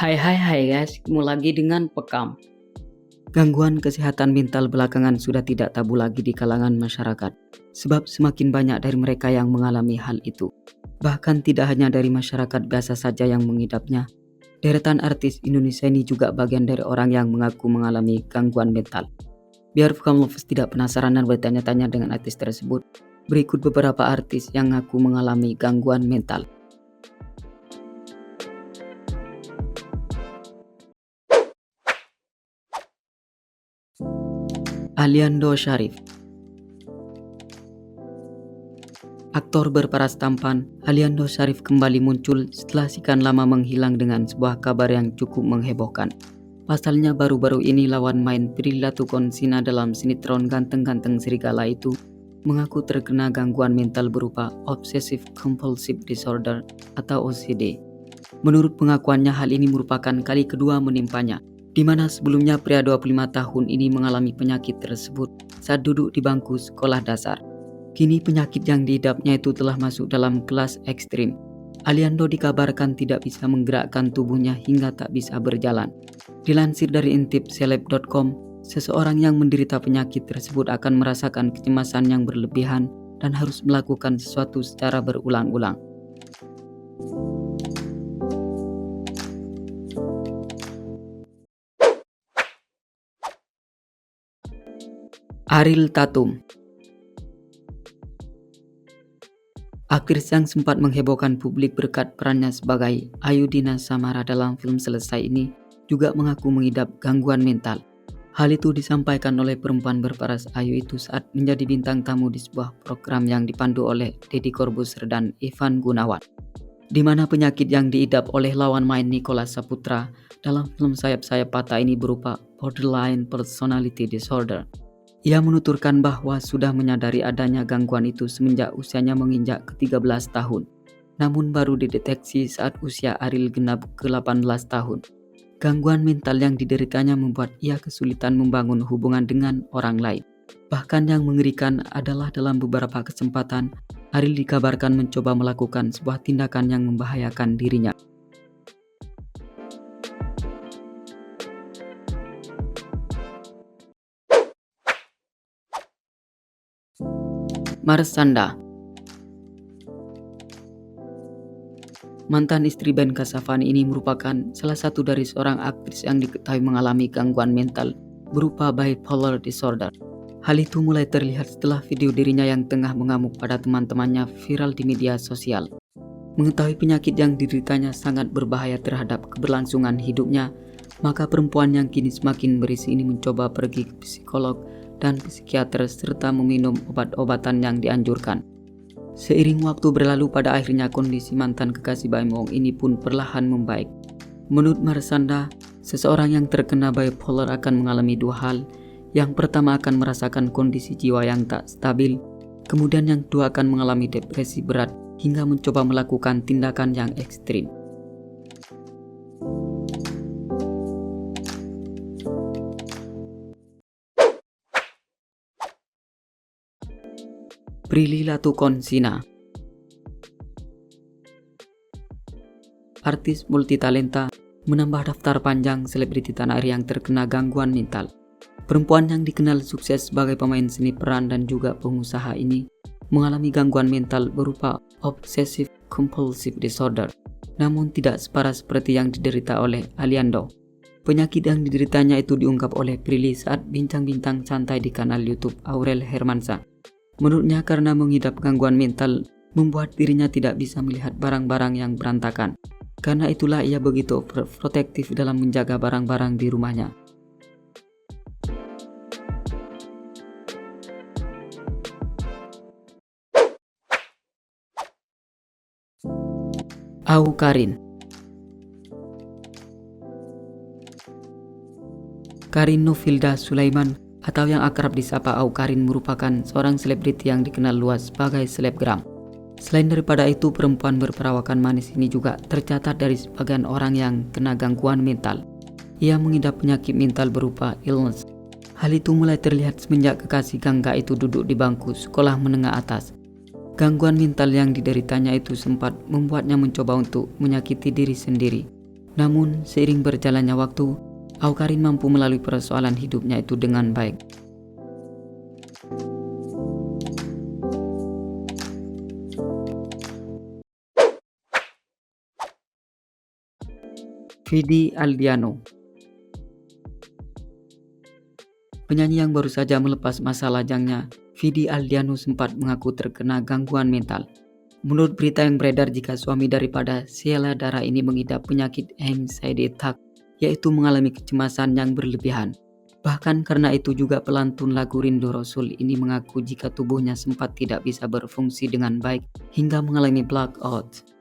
Hai guys, ketemu lagi dengan Pekam. Gangguan kesehatan mental belakangan sudah tidak tabu lagi di kalangan masyarakat, sebab semakin banyak dari mereka yang mengalami hal itu. Bahkan tidak hanya dari masyarakat biasa saja yang mengidapnya, deretan artis Indonesia ini juga bagian dari orang yang mengaku mengalami gangguan mental. Biar Pekam Lovers tidak penasaran dan bertanya-tanya dengan artis tersebut, berikut beberapa artis yang mengaku mengalami gangguan mental. Aliando Syarif. Aktor berparas tampan, Aliando Syarif kembali muncul setelah sekian lama menghilang dengan sebuah kabar yang cukup menghebohkan. Pasalnya baru-baru ini lawan main Prilly Latuconsina dalam sinetron Ganteng-Ganteng Serigala itu mengaku terkena gangguan mental berupa Obsessive Compulsive Disorder atau OCD. Menurut pengakuannya, hal ini merupakan kali kedua menimpanya, di mana sebelumnya pria 25 tahun ini mengalami penyakit tersebut saat duduk di bangku sekolah dasar. Kini penyakit yang diidapnya itu telah masuk dalam kelas ekstrim. Aliando dikabarkan tidak bisa menggerakkan tubuhnya hingga tak bisa berjalan. Dilansir dari intipseleb.com, seseorang yang menderita penyakit tersebut akan merasakan kecemasan yang berlebihan dan harus melakukan sesuatu secara berulang-ulang. Ariel Tatum. Aktris yang sempat menghebohkan publik berkat perannya sebagai Ayudhina Samara dalam film Selesai ini juga mengaku mengidap gangguan mental. Hal itu disampaikan oleh perempuan berparas Ayu itu saat menjadi bintang tamu di sebuah program yang dipandu oleh Deddy Corbuzier dan Ivan Gunawan, di mana penyakit yang diidap oleh lawan main Nicholas Saputra dalam film Sayap-Sayap Patah ini berupa borderline personality disorder. Ia menuturkan bahwa sudah menyadari adanya gangguan itu semenjak usianya menginjak ke-13 tahun, namun baru dideteksi saat usia Ariel genap ke-18 tahun. Gangguan mental yang dideritanya membuat ia kesulitan membangun hubungan dengan orang lain. Bahkan yang mengerikan adalah dalam beberapa kesempatan, Ariel dikabarkan mencoba melakukan sebuah tindakan yang membahayakan dirinya. Marshanda. Mantan istri Ben Kasyafani ini merupakan salah satu dari seorang aktris yang diketahui mengalami gangguan mental berupa bipolar disorder. Hal itu mulai terlihat setelah video dirinya yang tengah mengamuk pada teman-temannya viral di media sosial. Mengetahui penyakit yang dideritanya sangat berbahaya terhadap keberlangsungan hidupnya, maka perempuan yang kini semakin berisi ini mencoba pergi ke psikolog dan psikiater serta meminum obat-obatan yang dianjurkan. Seiring waktu berlalu, pada akhirnya kondisi mantan kekasih Baim Wong ini pun perlahan membaik. Menurut Marshanda, seseorang yang terkena bipolar akan mengalami dua hal. Yang pertama akan merasakan kondisi jiwa yang tak stabil, kemudian yang kedua akan mengalami depresi berat hingga mencoba melakukan tindakan yang ekstrim. Prilly Latuconsina. Artis multitalenta menambah daftar panjang selebriti tanah air yang terkena gangguan mental. Perempuan yang dikenal sukses sebagai pemain seni peran dan juga pengusaha ini mengalami gangguan mental berupa Obsessive Compulsive Disorder, namun tidak separah seperti yang diderita oleh Aliando. Penyakit yang dideritanya itu diungkap oleh Prilly saat bincang-bincang santai di kanal YouTube Aurel Hermansyah. Menurutnya, karena mengidap gangguan mental membuat dirinya tidak bisa melihat barang-barang yang berantakan. Karena itulah ia begitu protektif dalam menjaga barang-barang di rumahnya. Awkarin. Karin Novhilda Sulaiman atau yang akrab disapa Awkarin merupakan seorang selebriti yang dikenal luas sebagai selebgram. Selain daripada itu, perempuan berperawakan manis ini juga tercatat dari sebagian orang yang kena gangguan mental. Ia mengidap penyakit mental berupa illness. Hal itu mulai terlihat semenjak kekasih gangga itu duduk di bangku sekolah menengah atas. Gangguan mental yang dideritanya itu sempat membuatnya mencoba untuk menyakiti diri sendiri. Namun, seiring berjalannya waktu, Awkarin mampu melalui persoalan hidupnya itu dengan baik. Vidi Aldiano, penyanyi yang baru saja melepas masa lajangnya, Vidi Aldiano sempat mengaku terkena gangguan mental. Menurut berita yang beredar, jika suami daripada Sheila Dara ini mengidap penyakit anxiety attack, yaitu mengalami kecemasan yang berlebihan. Bahkan karena itu juga pelantun lagu Rindu Rasul ini mengaku jika tubuhnya sempat tidak bisa berfungsi dengan baik hingga mengalami blackout.